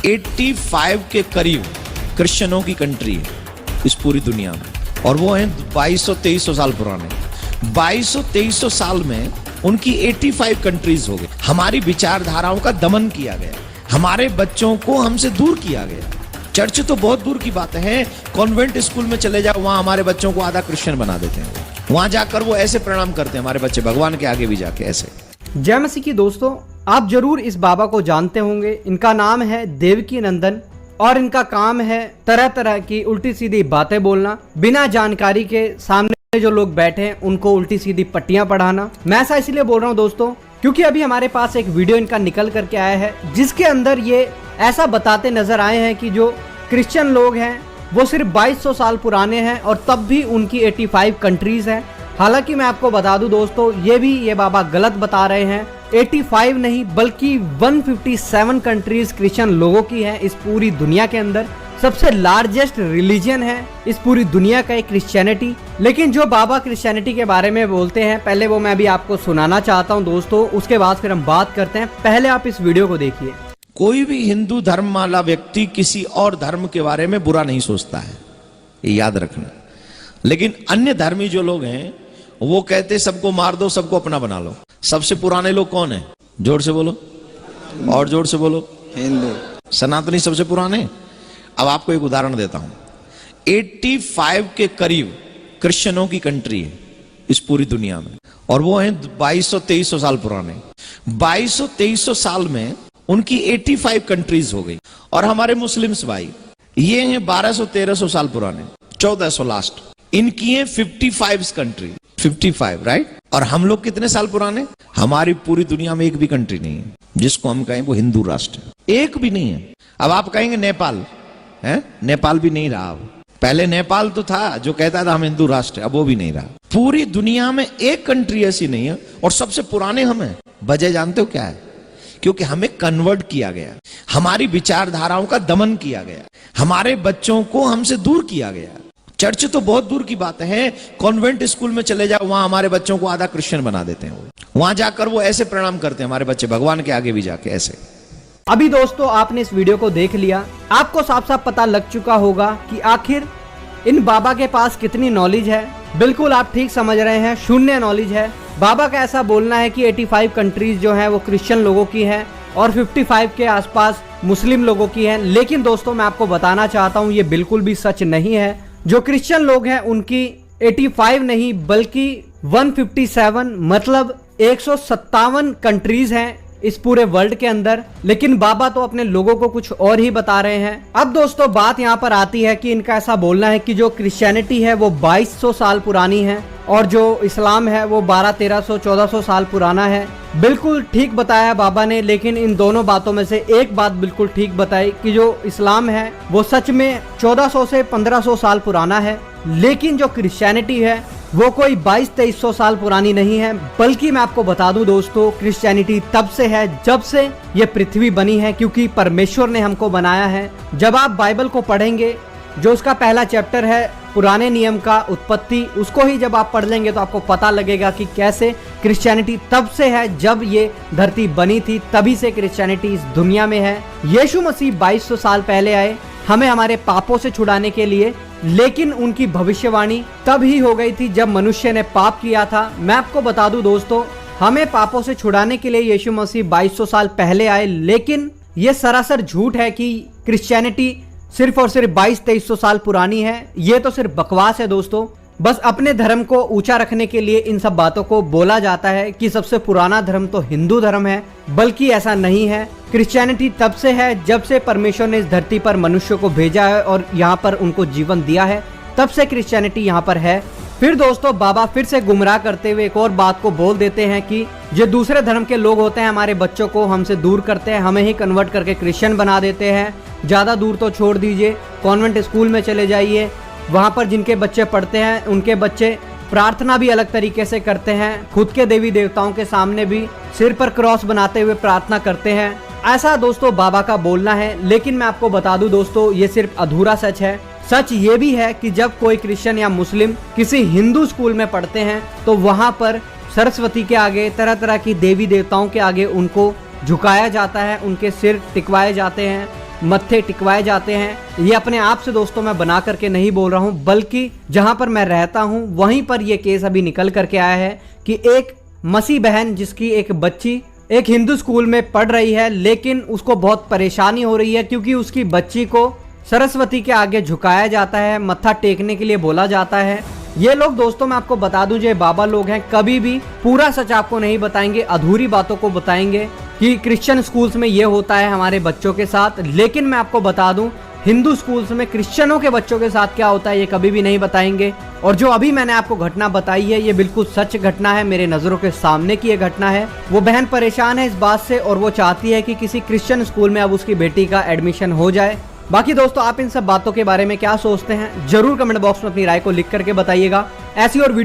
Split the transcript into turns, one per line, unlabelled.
85 के करीब क्रिश्चियनों की कंट्री है इस पूरी दुनिया में, और वो हैं 2200-2300 साल पुराने। 2200-2300 साल में उनकी 85 कंट्रीज हो गई। हमारी विचारधाराओं का दमन किया गया, हमारे बच्चों को हमसे दूर किया गया। चर्च तो बहुत दूर की बात है, कॉन्वेंट स्कूल में चले जाओ, वहां हमारे बच्चों को आधा क्रिश्चियन बना देते हैं। वहां जाकर वो ऐसे प्रणाम करते हैं हमारे बच्चे भगवान के आगे भी जाके ऐसे।
जय मसीह की दोस्तों, आप जरूर इस बाबा को जानते होंगे। इनका नाम है देवकी नंदन और इनका काम है तरह तरह की उल्टी सीधी बातें बोलना, बिना जानकारी के सामने जो लोग बैठे हैं उनको उल्टी सीधी पट्टियां पढ़ाना। मैं ऐसा इसलिए बोल रहा हूं दोस्तों क्योंकि अभी हमारे पास एक वीडियो इनका निकल करके आया है जिसके अंदर ये ऐसा बताते नजर आए हैं कि जो क्रिश्चियन लोग हैं वो सिर्फ 2200 साल पुराने हैं और तब भी उनकी 85 कंट्रीज हैं। हालांकि मैं आपको बता दूं दोस्तों, ये बाबा गलत बता रहे हैं। 85 नहीं बल्कि 157 कंट्रीज क्रिश्चियन लोगों की हैं इस पूरी दुनिया के अंदर। सबसे लार्जेस्ट रिलीजन है इस पूरी दुनिया का एक क्रिश्चियनिटी। लेकिन जो बाबा क्रिश्चियनिटी के बारे में बोलते हैं पहले वो मैं अभी आपको सुनाना चाहता हूं दोस्तों, उसके बाद फिर हम बात करते हैं। पहले आप इस वीडियो को देखिए।
कोई भी हिंदू धर्म वाला व्यक्ति किसी और धर्म के बारे में बुरा नहीं सोचता है, ये याद रखना। लेकिन अन्य धर्मी जो लोग हैं वो कहते सबको मार दो, सबको अपना बना लो। सबसे पुराने लोग कौन है? जोर से बोलो, और जोर से बोलो।
हिंदू
सनातनी सबसे पुराने। अब आपको एक उदाहरण देता हूं। 85 के करीब क्रिश्चियनों की कंट्री है इस पूरी दुनिया में, और वो हैं 2200-2300 साल पुराने। 2200-2300 साल में उनकी 85 कंट्रीज हो गई। और हमारे मुस्लिम्स भाई ये हैं 1200-1300 साल पुराने, 1400 लास्ट। इनकी है 55 कंट्री, 55 राइट। और हम लोग कितने साल पुराने? हमारी पूरी दुनिया में एक भी कंट्री नहीं है जिसको हम कहें वो हिंदू राष्ट्र है, एक भी नहीं है। अब आप कहेंगे नेपाल है, नेपाल भी नहीं रहा। अब पहले नेपाल तो था जो कहता था हम हिंदू राष्ट्र, अब वो भी नहीं रहा। पूरी दुनिया में एक कंट्री ऐसी नहीं है, और सबसे पुराने हम हैं। वजह जानते हो क्या है? क्योंकि हमें कन्वर्ट किया गया, हमारी विचारधाराओं का दमन किया गया, हमारे बच्चों को हमसे दूर किया गया। चर्च तो बहुत दूर की बात है, कॉन्वेंट स्कूल में चले जाओ, वहां हमारे बच्चों को आधा क्रिश्चियन बना देते हैं। वहां जाकर वो ऐसे प्रणाम करते हैं हमारे बच्चे भगवान के आगे भी जाके ऐसे।
अभी दोस्तों आपने इस वीडियो को देख लिया, आपको साफ साफ पता लग चुका होगा कि आखिर इन बाबा के पास कितनी नॉलेज है। बिल्कुल आप ठीक समझ रहे हैं, शून्य नॉलेज है। बाबा का ऐसा बोलना है कि 85 कंट्रीज जो है वो क्रिश्चियन लोगों की है और 55 के आसपास मुस्लिम लोगों की है। लेकिन दोस्तों मैं आपको बताना चाहता हूँ ये बिल्कुल भी सच नहीं है। जो क्रिश्चियन लोग हैं उनकी 85 नहीं बल्कि 157 मतलब 157 कंट्रीज हैं इस पूरे वर्ल्ड के अंदर। लेकिन बाबा तो अपने लोगों को कुछ और ही बता रहे हैं। अब दोस्तों बात यहाँ पर आती है कि इनका ऐसा बोलना है कि जो क्रिश्चियनिटी है वो 2200 साल पुरानी है और जो इस्लाम है वो 1200-1300-1400 साल पुराना है। बिल्कुल ठीक बताया बाबा ने, लेकिन इन दोनों बातों में से एक बात बिल्कुल ठीक बताई कि जो इस्लाम है वो सच में 1400 से 1500 साल पुराना है। लेकिन जो क्रिश्चियनिटी है वो कोई 2200-2300 साल पुरानी नहीं है, बल्कि मैं आपको बता दूं दोस्तों क्रिश्चियनिटी तब से है जब से ये पृथ्वी बनी है, क्योंकि परमेश्वर ने हमको बनाया है। जब आप बाइबल को पढ़ेंगे, जो उसका पहला चैप्टर है पुराने नियम का उत्पत्ति, उसको ही जब आप पढ़ लेंगे तो आपको पता लगेगा कि कैसे क्रिश्चियनिटी तब से है जब ये धरती बनी थी, तभी से क्रिश्चियनिटी इस दुनिया में है। यीशु मसीह 2200 साल पहले आए हमें हमारे पापों से छुड़ाने के लिए, लेकिन उनकी भविष्यवाणी तब ही हो गई थी जब मनुष्य ने पाप किया था। मैं आपको बता दूं दोस्तों, हमें पापों से छुड़ाने के लिए यीशु मसीह 2200 साल पहले आए, लेकिन यह सरासर झूठ है कि क्रिश्चियनिटी सिर्फ और सिर्फ 2200-2300 साल पुरानी है। ये तो सिर्फ बकवास है दोस्तों। बस अपने धर्म को ऊंचा रखने के लिए इन सब बातों को बोला जाता है कि सबसे पुराना धर्म तो हिंदू धर्म है, बल्कि ऐसा नहीं है। क्रिश्चियनिटी तब से है जब से परमेश्वर ने इस धरती पर मनुष्य को भेजा है और यहाँ पर उनको जीवन दिया है, तब से क्रिश्चियनिटी यहाँ पर है। फिर दोस्तों बाबा फिर से गुमराह करते हुए एक और बात को बोल देते हैं कि जो दूसरे धर्म के लोग होते हैं हमारे बच्चों को हमसे दूर करते हैं, हमें ही कन्वर्ट करके क्रिश्चियन बना देते हैं। ज़्यादा दूर तो छोड़ दीजिए, कॉन्वेंट स्कूल में चले जाइए, वहाँ पर जिनके बच्चे पढ़ते हैं उनके बच्चे प्रार्थना भी अलग तरीके से करते हैं, खुद के देवी देवताओं के सामने भी सिर पर क्रॉस बनाते हुए प्रार्थना करते हैं। ऐसा दोस्तों बाबा का बोलना है। लेकिन मैं आपको बता दूं दोस्तों ये सिर्फ अधूरा सच है। सच ये भी है कि जब कोई क्रिश्चियन या मुस्लिम किसी हिंदू स्कूल में पढ़ते हैं तो वहाँ पर सरस्वती के आगे, तरह तरह की देवी देवताओं के आगे उनको झुकाया जाता है, उनके सिर टिकवाए जाते हैं। मत्थे टिकवाए जाते हैं। ये अपने आप से दोस्तों मैं बना करके नहीं बोल रहा हूँ, बल्कि जहां पर मैं रहता हूँ वहीं पर यह केस अभी निकल करके आया है कि एक मसीह बहन जिसकी एक बच्ची एक हिंदू स्कूल में पढ़ रही है, लेकिन उसको बहुत परेशानी हो रही है क्योंकि उसकी बच्ची को सरस्वती के आगे झुकाया जाता है, मत्था टेकने के लिए बोला जाता है। ये लोग दोस्तों मैं आपको बता दूं, जो बाबा लोग हैं कभी भी पूरा सच आपको नहीं बताएंगे, अधूरी बातों को बताएंगे कि क्रिश्चियन स्कूल्स में ये होता है हमारे बच्चों के साथ। लेकिन मैं आपको बता दूं, हिंदू स्कूल्स में क्रिश्चियनों के बच्चों के साथ क्या होता है ये कभी भी नहीं बताएंगे। और जो अभी मैंने आपको घटना बताई है ये बिल्कुल सच घटना है, मेरे नजरों के सामने की ये घटना है। वो बहन परेशान है इस बात से और वो चाहती है कि किसी क्रिश्चियन स्कूल में अब उसकी बेटी का एडमिशन हो जाए। बाकी दोस्तों आप इन सब बातों के बारे में क्या सोचते हैं जरूर कमेंट बॉक्स में अपनी राय को लिख करके बताइएगा। ऐसी और वीडियो